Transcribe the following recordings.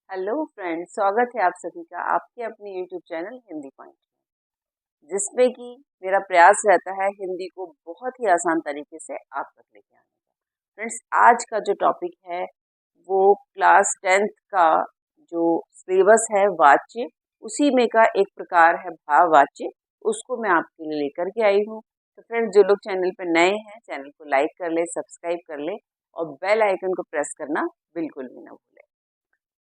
Hello friends, स्वागत है आप सभी का आपके अपने यूट्यूब चैनल हिंदी पॉइंट में, जिसमें कि मेरा प्रयास रहता है हिंदी को बहुत ही आसान तरीके से आप तक लेके आने का। फ्रेंड्स, आज का जो टॉपिक है वो क्लास 10th का जो सिलेबस है वाच्य, उसी में का एक प्रकार है भाववाच्य, उसको मैं आपके लिए लेकर के आई हूँ। तो फ्रेंड्स, जो लोग चैनल पर नए हैं चैनल को लाइक कर ले, सब्सक्राइब कर ले और बेल आइकन को प्रेस करना बिल्कुल भी ना भूलें।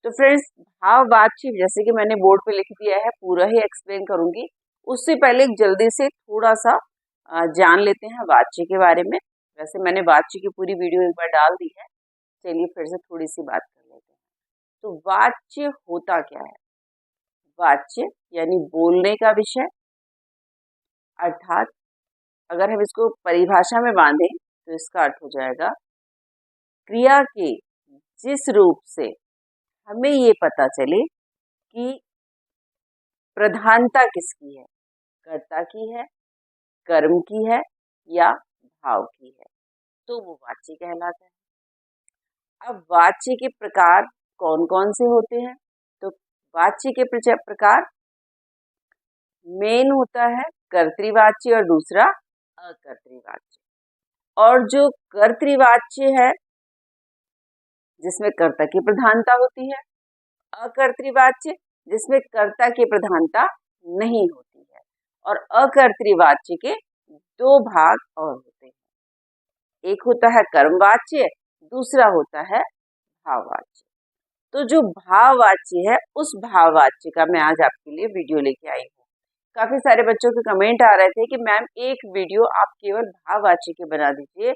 तो फ्रेंड्स, भाववाच्य जैसे कि मैंने बोर्ड पे लिख दिया है, पूरा ही एक्सप्लेन करूंगी। उससे पहले एक जल्दी से थोड़ा सा जान लेते हैं वाच्य के बारे में। वैसे मैंने वाच्य की पूरी वीडियो एक बार डाल दी है, चलिए फिर से थोड़ी सी बात कर लेते हैं। तो वाच्य होता क्या है? वाच्य यानी बोलने का विषय, अर्थात अगर हम इसको परिभाषा में बांधें तो इसका अर्थ हो जाएगा क्रिया के जिस रूप से हमें ये पता चले कि प्रधानता किसकी है, कर्ता की है, कर्म की है या भाव की है, तो वो वाच्य कहलाता है। अब वाच्य के प्रकार कौन कौन से होते हैं? तो वाच्य के प्रकार मेन होता है कर्तृवाच्य और दूसरा अकर्तृवाच्य। और जो कर्तृवाच्य है जिसमें कर्ता की प्रधानता होती है, अकर्तृवाच्य जिसमें कर्ता की प्रधानता नहीं होती है, और अकर्तृवाच्य के दो भाग और होते हैं। एक होता है कर्मवाच्य, दूसरा होता है भाववाच्य। तो जो भाववाच्य है उस भाववाच्य का मैं आज आपके लिए वीडियो लेके आई हूँ। काफी सारे बच्चों के कमेंट आ रहे थे कि मैम एक वीडियो आप केवल भाववाच्य के बना दीजिए,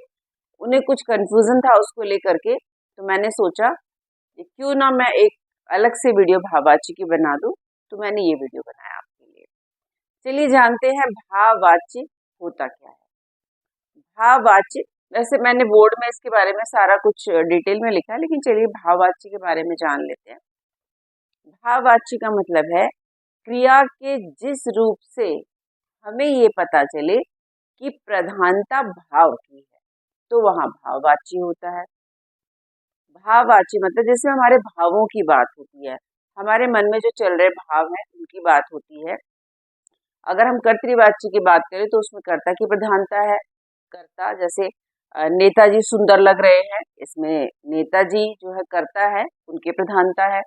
उन्हें कुछ कंफ्यूजन था उसको लेकर के। तो मैंने सोचा कि क्यों ना मैं एक अलग से वीडियो भाववाच्य की बना दूं, तो मैंने ये वीडियो बनाया आपके लिए। चलिए जानते हैं भाववाच्य होता क्या है। भाववाच्य, वैसे मैंने बोर्ड में इसके बारे में सारा कुछ डिटेल में लिखा है, लेकिन चलिए भाववाच्य के बारे में जान लेते हैं। भाववाच्य का मतलब है क्रिया के जिस रूप से हमें ये पता चले कि प्रधानता भाव की है, तो वहां भाववाच्य होता है। भाववाच्य मतलब जैसे हमारे भावों की बात होती है, हमारे मन में जो चल रहे भाव है उनकी बात होती है। अगर हम कर्तृवाच्य की बात करें तो उसमें कर्ता की प्रधानता है। कर्ता जैसे नेताजी सुंदर लग रहे हैं, इसमें नेताजी जो है कर्ता है, उनकी प्रधानता है।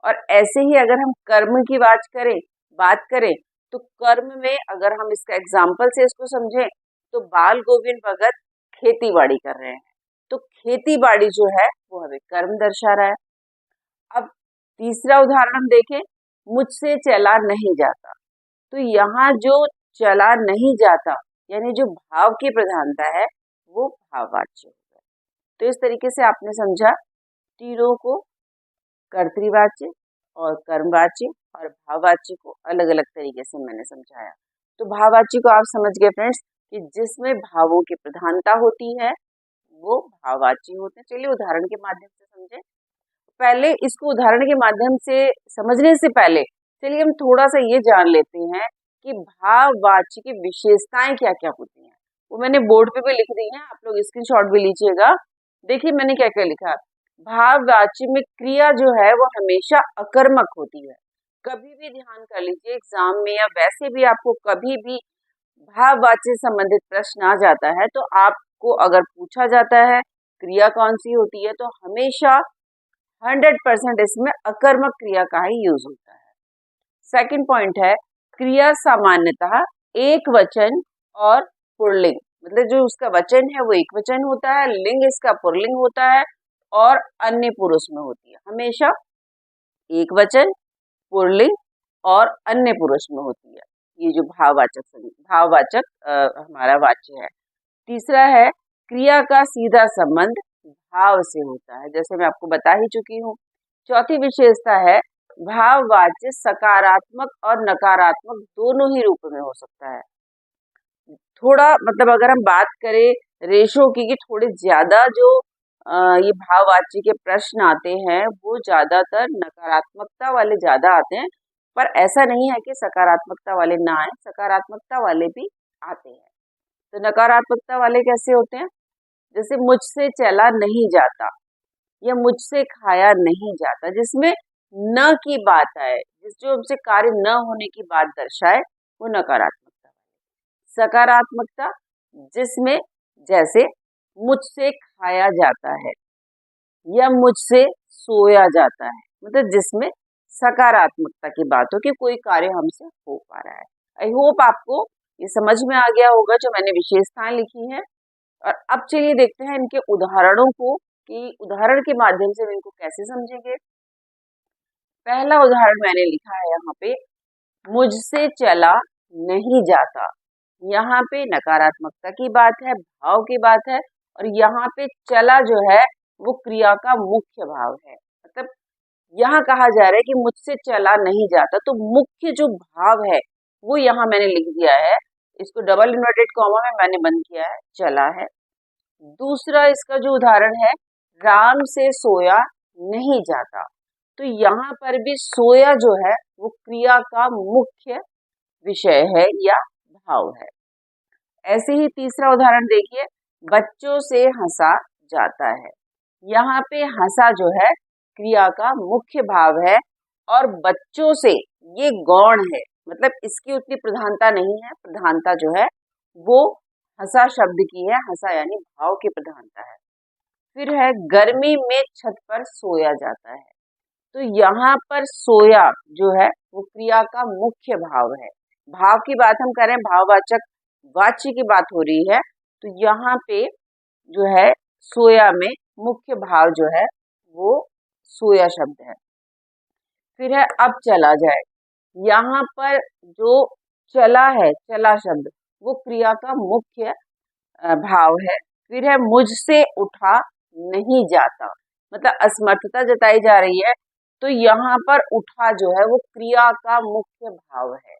और ऐसे ही अगर हम कर्म की बात करें तो कर्म में अगर हम इसका एग्जाम्पल से इसको समझें तो बाल गोविंद भगत खेती बाड़ी कर रहे हैं, तो खेती बाड़ी जो है वो हमें कर्म दर्शा रहा है। अब तीसरा उदाहरण हम देखें, मुझसे चला नहीं जाता, तो यहाँ जो चला नहीं जाता यानी जो भाव की प्रधानता है वो भाववाच्य हो गया। तो इस तरीके से आपने समझा तीनों को, कर्तृवाच्य और कर्मवाच्य और भाववाच्य को अलग अलग तरीके से मैंने समझाया। तो भाववाच्य को आप समझ गए फ्रेंड्स कि जिसमें भावों की प्रधानता होती है वो भाववाच्य होते हैं। चलिए उदाहरण के माध्यम से समझें। पहले इसको उदाहरण के माध्यम से समझने से पहले चलिए हम थोड़ा सा ये जान लेते हैं कि भाववाच्य की विशेषताएं क्या क्या होती हैं। वो मैंने बोर्ड पे भी लिख दी है, आप लोग स्क्रीनशॉट भी लीजिएगा। देखिए मैंने क्या क्या लिखा। भाववाच्य में क्रिया जो है वो हमेशा अकर्मक होती है। कभी भी ध्यान कर लीजिए, एग्जाम में या वैसे भी आपको कभी भी भाववाच्य से संबंधित प्रश्न आ जाता है तो आपको अगर पूछा जाता है क्रिया कौन सी होती है तो हमेशा 100% इसमें अकर्मक क्रिया का ही यूज होता है। सेकंड पॉइंट है, क्रिया सामान्यतः एक वचन और पुल्लिंग, मतलब जो उसका वचन है वो एक वचन होता है, लिंग इसका पुल्लिंग होता है और अन्य पुरुष में होती है। हमेशा एक वचन, पुल्लिंग और अन्य पुरुष में होती है। ये जो भाववाचक हमारा वाच्य है। तीसरा है, क्रिया का सीधा संबंध भाव से होता है, जैसे मैं आपको बता ही चुकी हूँ। चौथी विशेषता है, भाववाच्य सकारात्मक और नकारात्मक दोनों ही रूप में हो सकता है। थोड़ा मतलब अगर हम बात करें रेशो की कि थोड़े ज्यादा जो ये भाववाच्य के प्रश्न आते हैं वो ज्यादातर नकारात्मकता वाले ज्यादा आते हैं, पर ऐसा नहीं है कि सकारात्मकता वाले ना आए, सकारात्मकता वाले भी आते हैं। तो नकारात्मकता वाले कैसे होते हैं? जैसे मुझसे चला नहीं जाता या मुझसे खाया नहीं जाता, जिसमें न की बात आए, जिस जो हमसे कार्य न होने की बात दर्शाए, वो नकारात्मकता। सकारात्मकता जिसमें जैसे मुझसे खाया जाता है या मुझसे सोया जाता है, मतलब जिसमें सकारात्मकता की बात हो कि कोई कार्य हमसे हो पा रहा है। आई होप आपको ये समझ में आ गया होगा जो मैंने विशेषताएं लिखी हैं। और अब चलिए देखते हैं इनके उदाहरणों को कि उदाहरण के माध्यम से हम इनको कैसे समझेंगे। पहला उदाहरण मैंने लिखा है यहाँ पे, मुझसे चला नहीं जाता। यहाँ पे नकारात्मकता की बात है, भाव की बात है, और यहाँ पे चला जो है वो क्रिया का मुख्य भाव है। मतलब यहाँ कहा जा रहा है कि मुझसे चला नहीं जाता, तो मुख्य जो भाव है वो यहाँ मैंने लिख दिया है। इसको डबल इन्वर्टेड कॉमा में मैंने बंद किया है, चला है। दूसरा इसका जो उदाहरण है, राम से सोया नहीं जाता, तो यहाँ पर भी सोया जो है वो क्रिया का मुख्य विषय है या भाव है। ऐसे ही तीसरा उदाहरण देखिए, बच्चों से हंसा जाता है। यहाँ पे हंसा जो है क्रिया का मुख्य भाव है, और बच्चों से ये गौण है, मतलब इसकी उतनी प्रधानता नहीं है। प्रधानता जो है वो हंसा शब्द की है, हंसा यानी भाव की प्रधानता है। फिर है गर्मी में छत पर सोया जाता है, तो यहाँ पर सोया जो है वो क्रिया का मुख्य भाव है। भाव की बात हम कर रहे हैं, भाववाचक वाच्य की बात हो रही है, तो यहाँ पे जो है सोया में मुख्य भाव जो है वो सोया शब्द है। फिर है अब चला जाए, यहाँ पर जो चला है, चला शब्द वो क्रिया का मुख्य भाव है। फिर है मुझसे उठा नहीं जाता, मतलब असमर्थता जताई जा रही है, तो यहाँ पर उठा जो है वो क्रिया का मुख्य भाव है।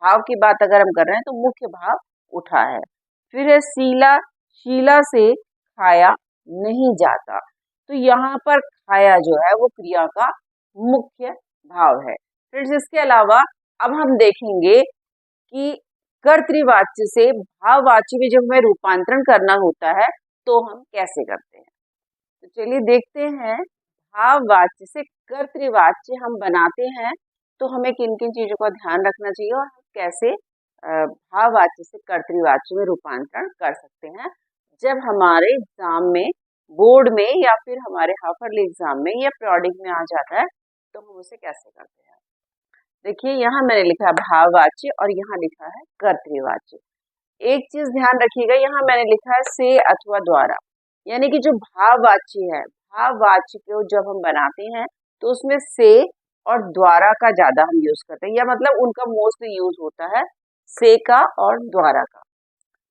भाव की बात अगर हम कर रहे हैं तो मुख्य भाव उठा है। फिर है शीला, शीला से खाया नहीं जाता, तो यहाँ पर खाया जो है वो क्रिया का मुख्य भाव है। फिर इसके अलावा अब हम देखेंगे कि कर्तृवाच्य से भाववाच्य में जब हमें रूपांतरण करना होता है तो हम कैसे करते हैं। तो चलिए देखते हैं, भाववाच्य से कर्तृवाच्य हम बनाते हैं तो हमें किन किन चीजों का ध्यान रखना चाहिए और हम कैसे भाववाच्य से कर्तृवाच्य में रूपांतरण कर सकते हैं जब हमारे एग्जाम में, बोर्ड में, या फिर हमारे हाफरली एग्जाम में या पीरियोडिक में आ जाता है तो हम उसे कैसे करते हैं। देखिए यहाँ मैंने लिखा है भाववाच्य और यहाँ लिखा है कर्तृवाच्य। एक चीज ध्यान रखिएगा, यहाँ मैंने लिखा है से अथवा द्वारा, यानी कि जो भाववाच्य है, भाववाच्य को जब हम बनाते हैं तो उसमें से और द्वारा का ज्यादा हम यूज करते हैं, या मतलब उनका मोस्ट यूज होता है से का और द्वारा का।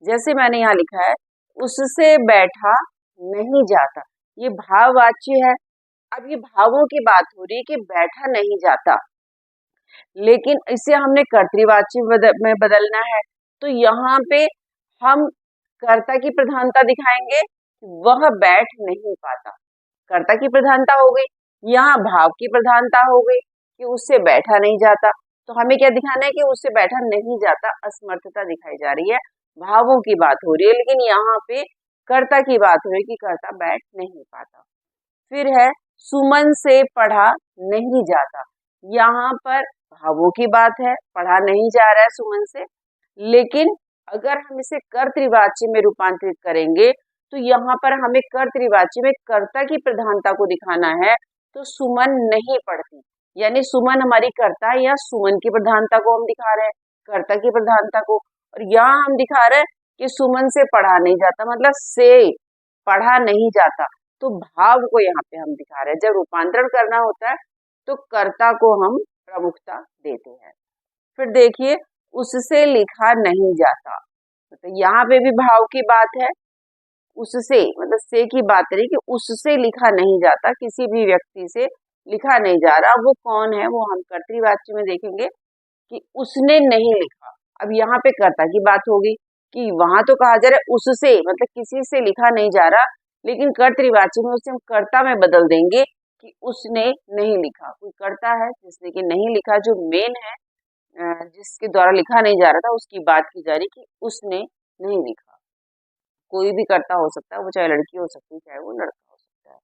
जैसे मैंने यहाँ लिखा है उससे बैठा नहीं जाता, ये भाववाच्य है। अब ये भावों की बात हो रही है कि बैठा नहीं जाता, लेकिन इसे हमने कर्तृवाच्य में बदलना है, तो यहाँ पे हम कर्ता की प्रधानता दिखाएंगे, वह बैठ नहीं पाता, कर्ता की प्रधानता हो गई। यहाँ भाव की प्रधानता हो गई कि उससे बैठा नहीं जाता, तो हमें क्या दिखाना है कि उससे बैठा नहीं जाता, असमर्थता दिखाई जा रही है। भावों की बात हो रही है लेकिन यहाँ पे कर्ता की बात हो रही है कि कर्ता बैठ नहीं पाता। फिर है सुमन से पढ़ा नहीं जाता, यहाँ पर भावों की बात है, पढ़ा नहीं जा रहा है सुमन से, लेकिन अगर हम इसे कर्तृवाच्य में रूपांतरित करेंगे तो यहाँ पर हमें कर्तृवाच्य में कर्ता की प्रधानता को दिखाना है, तो सुमन नहीं पढ़ती, यानी सुमन हमारी कर्ता है, या सुमन की प्रधानता को हम दिखा रहे हैं, कर्ता की प्रधानता को। और यहाँ हम दिखा रहे हैं कि सुमन से पढ़ा नहीं जाता, मतलब से पढ़ा नहीं जाता, तो भाव को यहाँ पे हम दिखा रहे हैं। जब रूपांतरण करना होता है तो कर्ता को हम प्रमुखता देते हैं। फिर देखिए उससे लिखा नहीं जाता, तो यहाँ पे भी भाव की बात है, उससे मतलब से की बात रही कि उससे लिखा नहीं जाता, किसी भी व्यक्ति से लिखा नहीं जा रहा, वो कौन है, वो हम कर्तृवाच्य में देखेंगे कि उसने नहीं लिखा। अब यहाँ पे कर्ता की बात होगी कि वहां तो कहा जा रहा है उससे, मतलब किसी से लिखा नहीं जा रहा, लेकिन कर्तृवाच्य में उसे हम कर्ता में बदल देंगे कि उसने नहीं लिखा। कोई कर्ता है जिसने कि नहीं लिखा, जो मेन है, जिसके द्वारा लिखा नहीं जा रहा था, उसकी बात की जा रही कि उसने नहीं लिखा। कोई भी कर्ता हो सकता है, वो चाहे लड़की हो सकती है चाहे वो लड़का हो सकता है।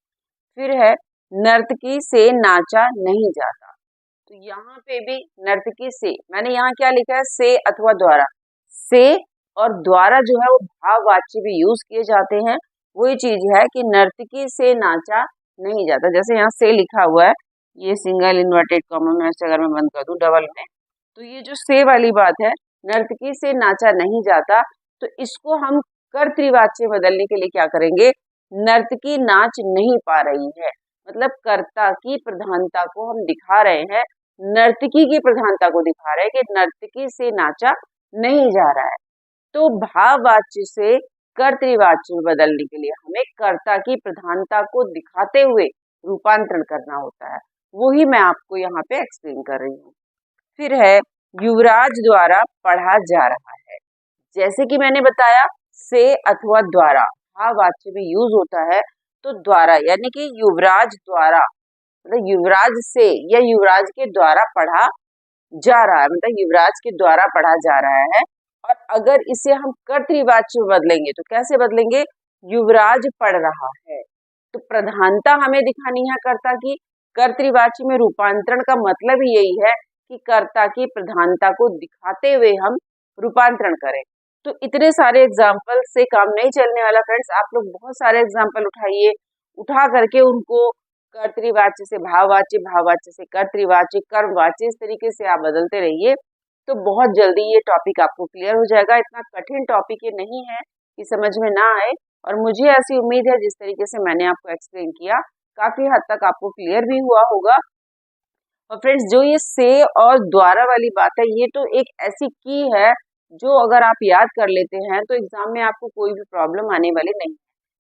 फिर है नर्तकी से नाचा नहीं जाता। तो यहाँ पे भी नर्तकी से, मैंने यहाँ क्या लिखा है, से अथवा द्वारा। से और द्वारा जो है वो भाववाच्य भी यूज किए जाते हैं। वही चीज है कि नर्तकी से नाचा नहीं जाता। जैसे यहाँ से लिखा हुआ है, ये सिंगल इन्वर्टेड कॉमा में से अगर मैं बंद कर दूं डबल में, तो ये जो से वाली बात है, नर्तकी से नाचा नहीं जाता, तो इसको हम कर्तृवाच्य बदलने के लिए क्या करेंगे, नर्तकी नाच नहीं पा रही है, मतलब कर्ता की प्रधानता को हम दिखा रहे हैं, नर्तकी की प्रधानता को दिखा रहे हैं कि नर्तकी से नाचा नहीं जा रहा है। तो भाववाच्य से कर्तृवाच्य में बदलने के लिए हमें कर्ता की प्रधानता को दिखाते हुए रूपांतरण करना होता है। वही मैं आपको यहाँ पे एक्सप्लेन कर रही हूँ। फिर है युवराज द्वारा पढ़ा जा रहा है। जैसे कि मैंने बताया, से अथवा द्वारा भाववाच्य भी यूज होता है, तो द्वारा यानी कि युवराज द्वारा, मतलब युवराज से या युवराज के द्वारा पढ़ा जा रहा है, मतलब युवराज के द्वारा पढ़ा जा रहा है। और अगर इसे हम कर्तृवाच्य में बदलेंगे तो कैसे बदलेंगे, युवराज पढ़ रहा है। तो प्रधानता हमें दिखानी है कर्ता की, कर्तृवाच्य में रूपांतरण का मतलब ही यही है कि कर्ता की प्रधानता को दिखाते हुए हम रूपांतरण करें। तो इतने सारे एग्जाम्पल से काम नहीं चलने वाला फ्रेंड्स, आप लोग बहुत सारे एग्जाम्पल उठाइए, उठा करके उनको कर्तृवाच्य से भाववाच्य, भाववाच्य से कर्तृवाच्य, कर्मवाच्य, इस तरीके से आप बदलते रहिए, तो बहुत जल्दी ये टॉपिक आपको क्लियर हो जाएगा। इतना कठिन टॉपिक ये नहीं है कि समझ में ना आए, और मुझे ऐसी उम्मीद है जिस तरीके से मैंने आपको एक्सप्लेन किया काफी हद तक आपको क्लियर भी हुआ होगा। और फ्रेंड्स, जो ये से और द्वारा वाली बात है, ये तो एक ऐसी की है जो अगर आप याद कर लेते हैं तो एग्जाम में आपको कोई भी प्रॉब्लम आने वाली नहीं है।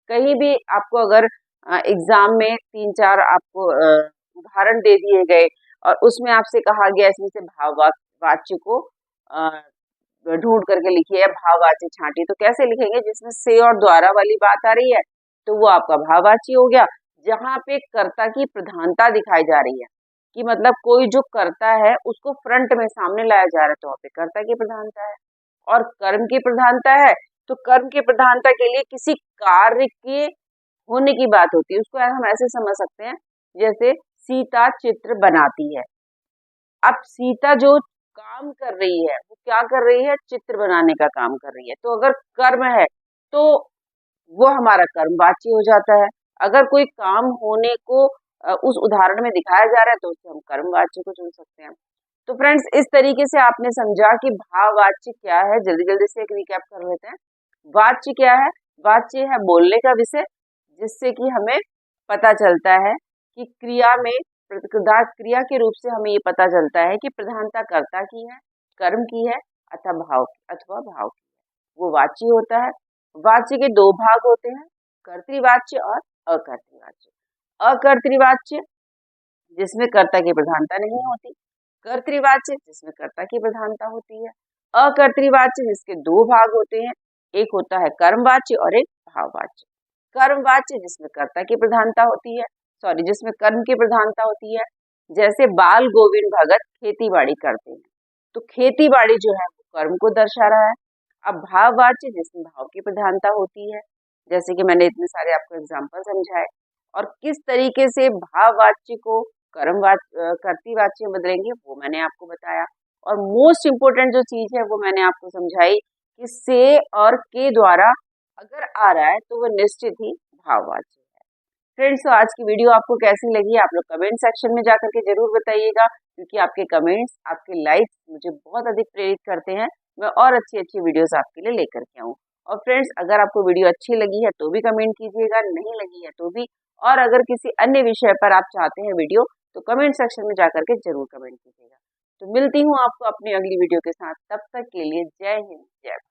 कहीं भी आपको अगर एग्जाम में 3-4 आपको उदाहरण दे दिए गए और उसमें आपसे कहा गया इसमें से भाववाच्य को ढूंढ करके लिखिए या भाववाच्य छांटिए, तो कैसे लिखेंगे, जिसमें से और द्वारा वाली बात आ रही है तो वो आपका भाववाच्य हो गया। जहाँ पे कर्ता की प्रधानता दिखाई जा रही है कि मतलब कोई जो करता है उसको फ्रंट में सामने लाया जा रहा है, तो वहाँ पे कर्ता की प्रधानता है। और कर्म की प्रधानता है, तो कर्म की प्रधानता के लिए किसी कार्य के होने की बात होती है। उसको हम ऐसे समझ सकते हैं जैसे सीता चित्र बनाती है। अब सीता जो काम कर रही है वो क्या कर रही है, चित्र बनाने का काम कर रही है। तो अगर कर्म है तो वो हमारा कर्मवाच्य हो जाता है। अगर कोई काम होने को उस उदाहरण में दिखाया जा रहा है तो उससे हम कर्मवाच्य को चुन सकते हैं। तो फ्रेंड्स, इस तरीके से आपने समझा कि भाववाच्य क्या है। जल्दी जल्दी से एक रिकैप कर लेते हैं। वाच्य क्या है, वाच्य है बोलने का विषय, जिससे कि हमें पता चलता है कि क्रिया में क्रिया के रूप से हमें ये पता चलता है कि प्रधानता कर्ता की है, कर्म की है अथवा भाव की है, वो वाच्य होता है। वाच्य के दो भाग होते हैं, कर्तृवाच्य और अकर्तृवाच्य। अकर्तृवाच्य जिसमें कर्ता की प्रधानता नहीं होती, कर्तृवाच्य जिसमें कर्ता की प्रधानता होती है, अकर्तृवाच्य जिसके दो भाग होते हैं, एक होता है कर्मवाच्य और एक भाववाच्य। कर्मवाच्य जिसमें कर्ता की प्रधानता होती है, जिसमें कर्म की प्रधानता होती है। जैसे बाल गोविंद भगत खेती बाड़ी करते हैं, तो खेती बाड़ी जो है वो कर्म को दर्शा रहा है। अब भाववाच्य जिसमें भाव की प्रधानता होती है, जैसे कि मैंने इतने सारे आपको एग्जाम्पल समझाए। और किस तरीके से भाववाच्य को कर्तृवाच्य में बदलेंगे वो मैंने आपको बताया। और मोस्ट इम्पोर्टेंट जो चीज है वो मैंने आपको समझाई कि से और के द्वारा अगर आ रहा है तो वो निश्चित ही भाववाच्य है। फ्रेंड्स, तो आज की वीडियो आपको कैसी लगी आप लोग कमेंट सेक्शन में जाकर के जरूर बताइएगा, क्योंकि आपके कमेंट्स, आपके लाइक्स मुझे बहुत अधिक प्रेरित करते हैं मैं और अच्छी अच्छी वीडियोस आपके लिए लेकर के आऊँ। और फ्रेंड्स, अगर आपको वीडियो अच्छी लगी है तो भी कमेंट कीजिएगा, नहीं लगी है तो भी। और अगर किसी अन्य विषय पर आप चाहते हैं वीडियो तो कमेंट सेक्शन में जाकर के जरूर कमेंट कीजिएगा। तो मिलती हूँ आपको अपनी अगली वीडियो के साथ, तब तक के लिए जय हिंद, जय भारत।